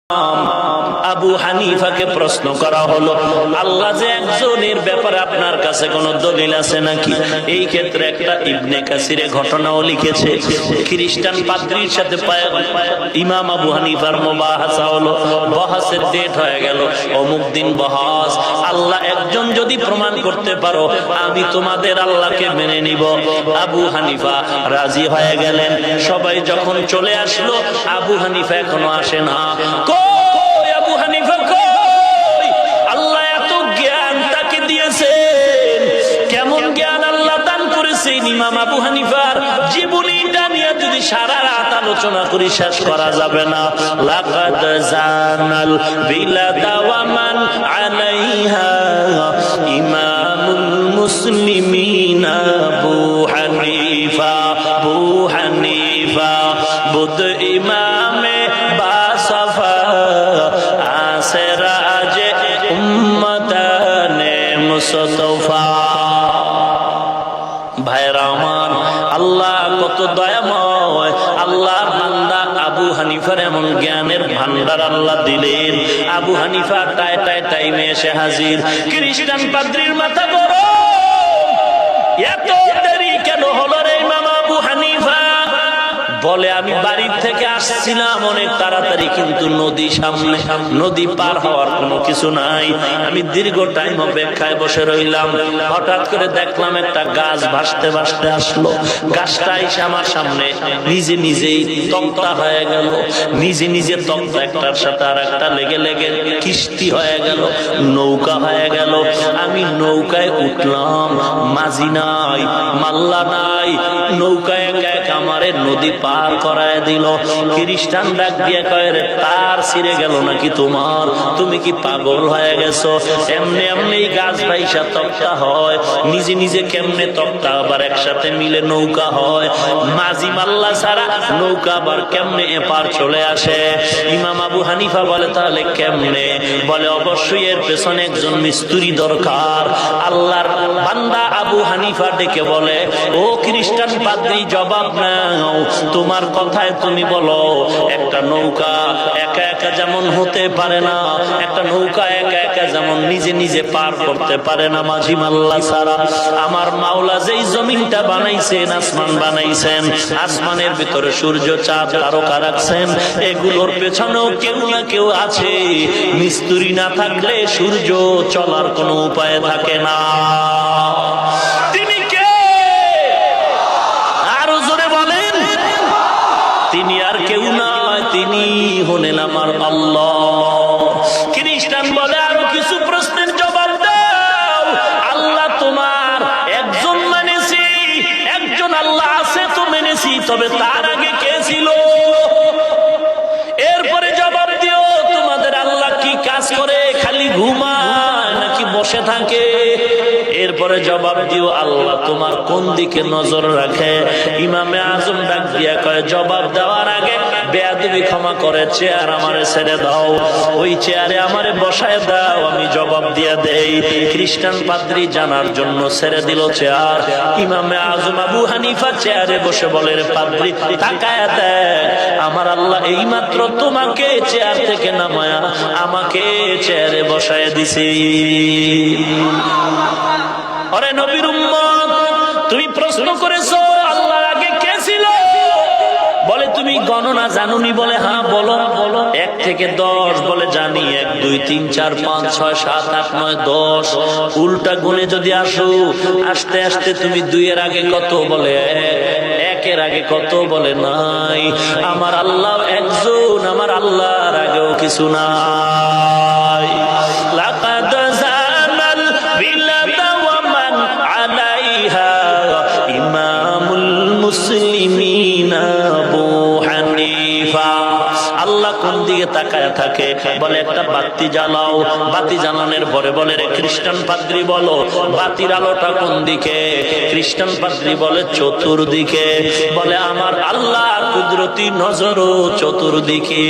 আবু হানিফাকে প্রশ্ন করা হলো, আল্লাহ যে একজনের ব্যাপারে আপনার কাছে কোনো দলিল আছে নাকি? এই ক্ষেত্রে একটা ইবনে কাসিরে ঘটনাও লিখেছে। খ্রিস্টান পাদ্রীর সাথে ইমাম আবু হানিফার মুবাহাসা হলো, বহাসের ডেট হয়ে গেল, অমুক দিন বহাস, আল্লাহ একজন যদি প্রমাণ করতে পারো আমি তোমাদের আল্লাহকে মেনে নিব। আবু হানিফা রাজি হয়ে গেলেন। সবাই যখন চলে আসলো, আবু হানিফা এখনো আসে না। কই আবু হানিফা, কই? আল্লাহ এত জ্ঞান তাকে দিয়েছেন, কেমন জ্ঞান আল্লাহ দান করেছেন। ইমাম আবু হানিফার জীবনীটা নিয়ে যদি সারা রাত আলোচনা করি শেষ করা যাবে না। লাকাদ জানাল বিলাদা ওয়া মান আলাইহা ইমামুল মুসলিমিন আবু হানিফা। আবু হানিফা বুদ ইমামে বাসাফা আসরাজে উম্মতানে মুস্তফা। ভাইরা আমার, আল্লাহ কত দয়াময়। আল্লাহর বান্দা আবু হানিফার এমন জ্ঞানের ভান্ডার আল্লাহ দিলেন। আবু হানিফা টাইমে এসে হাজির। খ্রিস্টান পাদ্রীর মাথা গরম, এত দেরি কেন হলো রে ইমাম আবু হানিফা? বলে আমি বাড়ির থেকে আসছিলাম অনেক তাড়াতাড়ি, কিন্তু নদী সামনে, নদী পার হওয়ার কোনো কিছু নাই। আমি দীর্ঘ টাইম অপেক্ষায় বসে রইলাম। হঠাৎ করে দেখলাম একটা গাছ ভাসতে ভাসতে আসলো। গাছটা এসে আমার সামনে নিজে নিজেই তক্তা হয়ে গেল। নিজে নিজে তক্তা একটার সাথে আর একটা লেগে লেগে কিস্তি হয়ে গেল, নৌকা হয়ে গেল। আমি নৌকায় উঠলাম, মাঝি নাই, মাল্লা নাই, নৌকায় একা একা আমারে নদী পার করায় দিল। খ্রিস্টান ডাক দিয়ে কয়, রে তার ছিঁড়ে গেল নাকি তোমার? তুমি কি পাগল হয়ে গেছো? এমনি এমনি গাছ ভাইসা তক্তা হয়, নিজে নিজে কেমনে তক্তা আবার একসাথে মিলে নৌকা হয়? মাঝি মাল্লা ছাড়া নৌকা আবার কেমনে এপার চলে আসে? ইমাম আবু হানিফা বলে, তাহলে কেমনে? বলে, অবশ্যই এর পেছনে একজন মিস্ত্রি দরকার। আল্লাহর বান্দা আবু হানিফা ডেকে বলে, ও খ্রিস্টান পাদ্রী, জবাব নাও, তোমার কথায় তুমি বলো একটা নৌকা একা একা যেমন হতে পারে না, একটা নৌকা একা একা যেমন নিজে নিজে পার করতে পারে না মাঝি মাল্লা ছাড়া, আমার মাওলা যেই জমিনটা বানাইছেন, আসমান বানাইছেন, আসমানের ভিতরে সূর্য চাঁদ তারকা রাখছেন, এগুলোর পেছনেও কেউ না কেউ আছে। মিস্ত্রি না থাকলে সূর্য চলার কোনো উপায় থাকে না। তিনি কে? আরো জোরে বলেন। তিনি আর কেউ নয়, তিনি হলেন আমার আল্লাহ। খ্রিস্টান বলে, আরো কিছু প্রশ্নের জবাব দাও। আল্লাহ তোমার একজন মানেছি, একজন আল্লাহ আছে তো মেনেছি, তবে তার আগে কে ছিল? এরপরে জবাব দিও, তোমাদের আল্লাহ কি কাজ করে? খালি ঘুমায় নাকি বসে থাকে? এরপরে জবাব দিও, আল্লাহ তোমার কোন দিকে নজর রাখে? ইমামে আজম ডাক দিয়া কয়, জবাব দেওয়ার আগে বেয়াদবি ক্ষমা করে চেয়ার আমারে ছেড়ে দাও, ওই চেয়ারে আমারে বসায় দাও, আমি জবাব দিয়া দেই। খ্রিস্টান পাদ্রী জানার জন্য ছেড়ে দিল চেয়ার। ইমামে আজম আবু হানিফা চেয়ারে বসে বলে, রে পাদ্রী, তাকায়া দেখ, আমার আল্লাহ এইমাত্র তোমাকে চেয়ার থেকে নামায়া আমাকে চেয়ারে বসায় দিছে। আরে নবীর উম্মত, তুমি প্রশ্ন করেছো আল্লাহ আগে কে ছিল? বলে, তুমি গণনা জানুনি? বলে, হ্যাঁ। বলো। 1 থেকে 10 বলে, জানি। 1 2 3 4 5 6 7 8 9 10। উল্টা গুণে যদি আসো, আস্তে আস্তে তুমি 2 এর আগে কত? বলে 1 এর আগে কত? বলে নাই। আমার আল্লাহ একজন, আমার আল্লাহর আগেও কিছু নাই। লাকাদ জানাল বিলাদা ওয়া মান আলাইহা ইমামুল মুসলিমিন আবু হানিফা। আল্লাহ কোন দিকে তাকায় থাকে? বলে, একটা বাতি জ্বালাও। বাতি জ্বালানোর পরে বলে, রে খ্রিস্টান পাদ্রী বলো, বাতির আলোটা কোন দিকে? খ্রিস্টান পাদ্রী বলে, চতুর্দিকে। বলে, আমার আল্লাহ কুদরতি নজরও চতুর্দিকে।